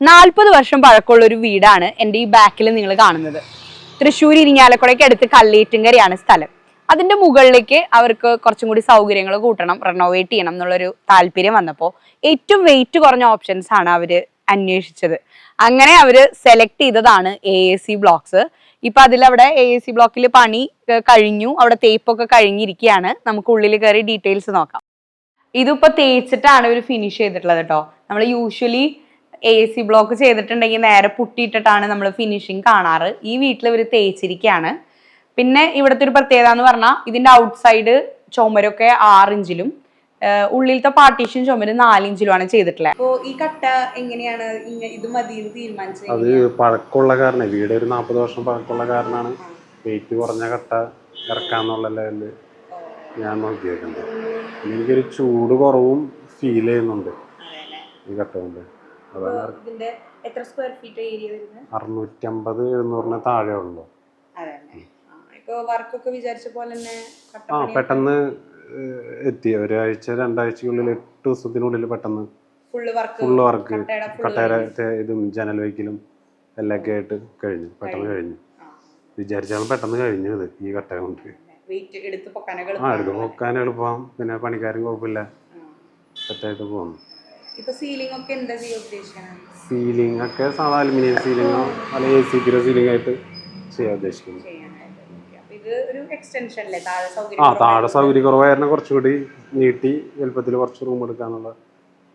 40 വർഷം പഴക്കമുള്ള ഒരു വീടാണ് എൻ്റെ ഈ ബാക്കിൽ നിങ്ങൾ കാണുന്നത്. തൃശ്ശൂർ ഇരിങ്ങാലക്കുടയ്ക്ക് അടുത്ത് കല്ലേറ്റുങ്കരയാണ് സ്ഥലം. അതിന്റെ മുകളിലേക്ക് അവർക്ക് കുറച്ചും കൂടി സൗകര്യങ്ങൾ കൂട്ടണം, റെനോവേറ്റ് ചെയ്യണം എന്നുള്ളൊരു താല്പര്യം വന്നപ്പോൾ ഏറ്റവും വെയിറ്റ് കുറഞ്ഞ ഓപ്ഷൻസ് ആണ് അവര് അന്വേഷിച്ചത്. അങ്ങനെ അവര് സെലക്ട് ചെയ്തതാണ് AAC ബ്ലോക്സ്. ഇപ്പൊ അതിലവിടെ AAC ബ്ലോക്കിൽ പണി കഴിഞ്ഞു, അവിടെ തേപ്പൊക്കെ കഴിഞ്ഞിരിക്കുകയാണ്. നമുക്ക് ഉള്ളിൽ കയറി ഡീറ്റെയിൽസ് നോക്കാം. ഇതിപ്പോ തേച്ചിട്ടാണ് ഇവർ ഫിനിഷ് ചെയ്തിട്ടുള്ളത് കേട്ടോ. നമ്മൾ യൂഷ്വലി AAC ബ്ലോക്ക് ചെയ്തിട്ടുണ്ടെങ്കിൽ നേരെ പുട്ടിയിട്ടിട്ടാണ് നമ്മൾ ഫിനിഷിങ് കാണാറ്. ഈ വീട്ടിൽ ഇവർ തേച്ചിരിക്കുകയാണ്. പിന്നെ ഇവിടുത്തെ ഒരു പ്രത്യേകത എന്ന് പറഞ്ഞാൽ ഇതിന്റെ ഔട്ട്സൈഡ് ചുമരൊക്കെ 6 ഇഞ്ചിലും ഉള്ളിലത്തെ പാർട്ടീഷൻ ചുമര് 4 ഇഞ്ചിലുമാണ് ചെയ്തിട്ടുള്ളത്. അപ്പോ ഈ കട്ട എങ്ങനെയാണ് ഇത് മതി തീരുമാനിച്ചത്? അത് പഴക്കമുള്ള കാരണം, വീട് ഒരു 40 വർഷം പഴക്കമുള്ള കാരണമാണ് വെയിറ്റ് കുറഞ്ഞ കട്ട ഇറക്കാന്നുള്ള ലെവലില് ഞാൻ നോക്കിയേക്കുന്നത്. എനിക്കൊരു ചൂട് കുറവും ഫീൽ ചെയ്യുന്നുണ്ട് ഈ കട്ട കൊണ്ട്. 650-700 താഴെ ഉള്ളു. പെട്ടെന്ന് എത്തി. ഒരാഴ്ച 2 ആഴ്ചക്കുള്ളിൽ 8 ദിവസത്തിനുള്ളിൽ പെട്ടെന്ന് ഫുള്ള് വർക്ക് കട്ടയുടെ ഇതും ജനൽ വയ്ക്കലും എല്ലൊക്കെ ആയിട്ട് കഴിഞ്ഞു. പെട്ടെന്ന് കഴിഞ്ഞു. വിചാരിച്ചാലും പെട്ടെന്ന് കഴിഞ്ഞു. ഇത് ഈ കട്ട കൊണ്ട് എടുത്ത് പൊക്കാൻ എളുപ്പം. പിന്നെ പണിക്കാരും കുഴപ്പമില്ല, സെറ്റായിട്ട് പോകുന്നു. സീലിംഗ് ഒക്കെ സാധാ അലുമിനിയം സീലിംഗോ അല്ലെങ്കിൽ AC സീലിംഗ് ആയിട്ട് ചെയ്യാൻ ഉദ്ദേശിക്കുന്നു. താഴെ സൗകര്യ കുറവായിരുന്നു, കുറച്ചുകൂടി നീട്ടി വലുപ്പത്തിൽ കുറച്ച് റൂം എടുക്കാന്നുള്ള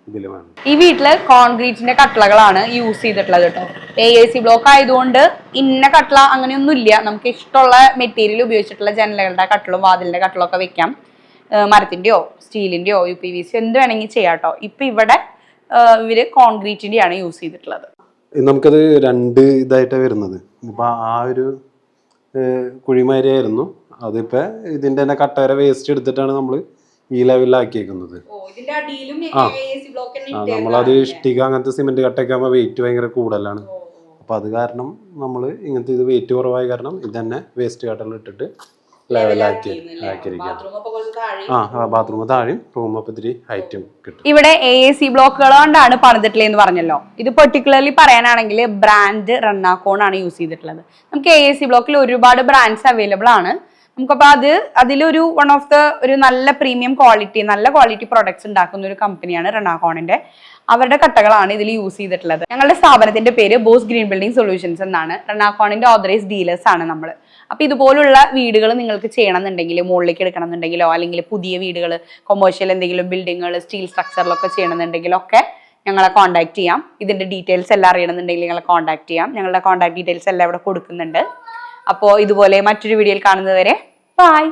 ഇതിൽ വേണം. ഈ വീട്ടില് കോൺക്രീറ്റിന്റെ കട്ടളകളാണ് യൂസ് ചെയ്തിട്ടുള്ളത് കേട്ടോ. AAC ബ്ലോക്ക് ആയതുകൊണ്ട് ഇന്ന കട്ടള അങ്ങനെയൊന്നും ഇല്ല. നമുക്ക് ഇഷ്ടമുള്ള മെറ്റീരിയൽ ഉപയോഗിച്ചിട്ടുള്ള ജനലുകളുടെ കട്ടളും വാതിലിന്റെ കട്ടളും ഒക്കെ വെക്കാം. മരത്തിന്റെയോ സ്റ്റീലിന്റെയോ UPVC എന്ത് വേണമെങ്കിൽ ചെയ്യാം കേട്ടോ. ഇപ്പൊ ഇവിടെ ഇവര് കോൺക്രീറ്റിന്റെ ആണ് യൂസ് ചെയ്തിട്ടുള്ളത്. നമുക്കത് 2 ഇതായിട്ടാണ് വരുന്നത്. ഇപ്പൊ ആ ഒരു കുഴിമാരിയായിരുന്നു, അതിപ്പോ ഇതിന്റെ തന്നെ കട്ടവര വേസ്റ്റ് എടുത്തിട്ടാണ് നമ്മൾ ഈ ലെവലിലാക്കിയേക്കുന്നത്. നമ്മളത് ഇഷ്ടിക അങ്ങനത്തെ സിമെന്റ് കട്ടയൊക്കെ ആകുമ്പോൾ വെയിറ്റ് ഭയങ്കര കൂടുതലാണ്. അപ്പൊ അത് കാരണം നമ്മൾ ഇങ്ങനത്തെ ഇത് വെയിറ്റ് കുറവായ കാരണം ഇത് തന്നെ വേസ്റ്റ് കട്ടറിൽ ഇട്ടിട്ട് ലെവലാക്കിയിരിക്കുകയാണ്. ബാത്റൂം താഴെയും റൂം ഇത്തിരി ഹൈറ്റും കിട്ടും. ഇവിടെ AAC ബ്ലോക്കുകൾ കൊണ്ടാണ് പണിതിട്ടുള്ളത് എന്ന് പറഞ്ഞല്ലോ. ഇത് പെർട്ടിക്കുലർലി പറയാനാണെങ്കിൽ ബ്രാൻഡ് റണ്ണാക്കോൺ ആണ് യൂസ് ചെയ്തിട്ടുള്ളത്. നമുക്ക് AAC ബ്ലോക്കിൽ ഒരുപാട് ബ്രാൻഡ്സ് അവൈലബിൾ ആണ്. നമുക്കപ്പോൾ അതിലൊരു വൺ ഓഫ് ദ ഒരു നല്ല പ്രീമിയം ക്വാളിറ്റി, നല്ല ക്വാളിറ്റി പ്രൊഡക്ട്സ് ഉണ്ടാക്കുന്ന ഒരു കമ്പനിയാണ് റണ്ണാക്കോണിന്റെ. അവരുടെ കട്ടകളാണ് ഇതിൽ യൂസ് ചെയ്തിട്ടുള്ളത്. ഞങ്ങളുടെ സ്ഥാപനത്തിന്റെ പേര് ബോസ് ഗ്രീൻ ബിൽഡിംഗ് സൊല്യൂഷൻസ് എന്നാണ്. റണ്ണാക്കോണിന്റെ ഓതറൈസ്ഡ് ഡീലേഴ്സ് ആണ് നമ്മൾ. അപ്പൊ ഇതുപോലുള്ള വീടുകൾ നിങ്ങൾക്ക് ചെയ്യണമെന്നുണ്ടെങ്കിൽ, മുകളിലേക്ക് എടുക്കണം എന്നുണ്ടെങ്കിലോ അല്ലെങ്കിൽ പുതിയ വീടുകൾ, കൊമേഴ്ഷ്യൽ എന്തെങ്കിലും ബിൽഡിങ്ങുകൾ സ്റ്റീൽ സ്ട്രക്ചറിലൊക്കെ ചെയ്യണമെന്നുണ്ടെങ്കിലോ ഒക്കെ ഞങ്ങളെ കോൺടാക്ട് ചെയ്യാം. ഇതിന്റെ ഡീറ്റെയിൽസ് എല്ലാം അറിയണമെന്നുണ്ടെങ്കിൽ ഞങ്ങളെ കോൺടാക്ട് ചെയ്യാം. ഞങ്ങളുടെ കോൺടാക്ട് ഡീറ്റെയിൽസ് എല്ലാം ഇവിടെ കൊടുക്കുന്നുണ്ട്. അപ്പോൾ ഇതുപോലെ മറ്റൊരു വീഡിയോയിൽ കാണുന്നതുവരെ ബൈ.